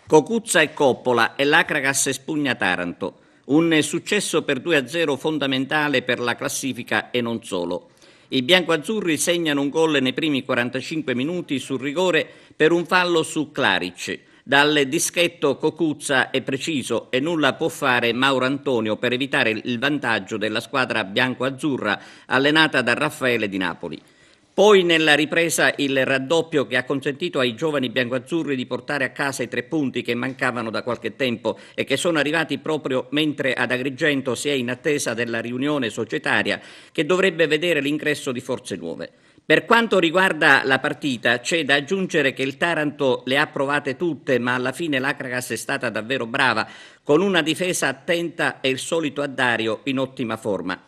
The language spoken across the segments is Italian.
Cocuzza e Coppola e l'Acragas espugna Taranto. Un successo per 2-0 fondamentale per la classifica e non solo. I biancoazzurri segnano un gol nei primi 45 minuti sul rigore per un fallo su Klaric. Dal dischetto Cocuzza è preciso e nulla può fare Mauro Antonio per evitare il vantaggio della squadra biancoazzurra allenata da Raffaele di Napoli. Poi nella ripresa il raddoppio che ha consentito ai giovani biancoazzurri di portare a casa i 3 punti che mancavano da qualche tempo e che sono arrivati proprio mentre ad Agrigento si è in attesa della riunione societaria che dovrebbe vedere l'ingresso di forze nuove. Per quanto riguarda la partita, c'è da aggiungere che il Taranto le ha provate tutte, ma alla fine l'Acragas è stata davvero brava, con una difesa attenta e il solito Addario in ottima forma.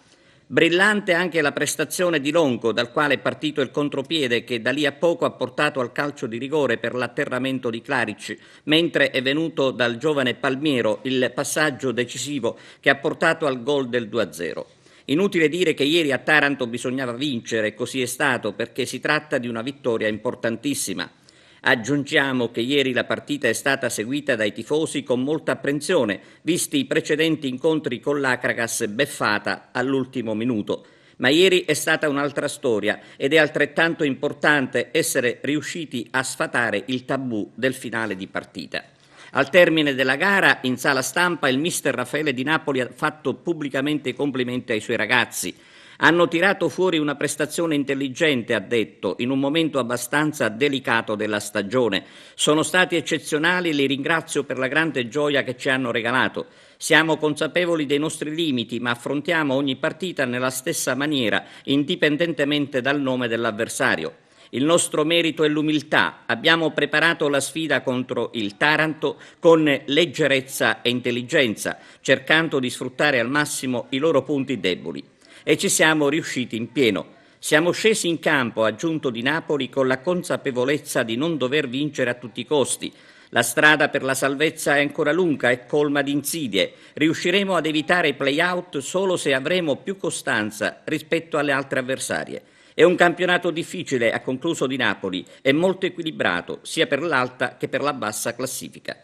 Brillante anche la prestazione di Lonco, dal quale è partito il contropiede che da lì a poco ha portato al calcio di rigore per l'atterramento di Klaric, mentre è venuto dal giovane Palmiero il passaggio decisivo che ha portato al gol del 2-0. Inutile dire che ieri a Taranto bisognava vincere, così è stato, perché si tratta di una vittoria importantissima. Aggiungiamo che ieri la partita è stata seguita dai tifosi con molta apprensione, visti i precedenti incontri con l'Acragas beffata all'ultimo minuto. Ma ieri è stata un'altra storia ed è altrettanto importante essere riusciti a sfatare il tabù del finale di partita. Al termine della gara, in sala stampa, il mister Raffaele di Napoli ha fatto pubblicamente i complimenti ai suoi ragazzi. Hanno tirato fuori una prestazione intelligente, ha detto, in un momento abbastanza delicato della stagione. Sono stati eccezionali e li ringrazio per la grande gioia che ci hanno regalato. Siamo consapevoli dei nostri limiti, ma affrontiamo ogni partita nella stessa maniera, indipendentemente dal nome dell'avversario. Il nostro merito è l'umiltà. Abbiamo preparato la sfida contro il Taranto con leggerezza e intelligenza, cercando di sfruttare al massimo i loro punti deboli. E ci siamo riusciti in pieno. Siamo scesi in campo, ha aggiunto Di Napoli, con la consapevolezza di non dover vincere a tutti i costi. La strada per la salvezza è ancora lunga e colma di insidie. Riusciremo ad evitare i play-out solo se avremo più costanza rispetto alle altre avversarie. È un campionato difficile, ha concluso Di Napoli, e molto equilibrato, sia per l'alta che per la bassa classifica.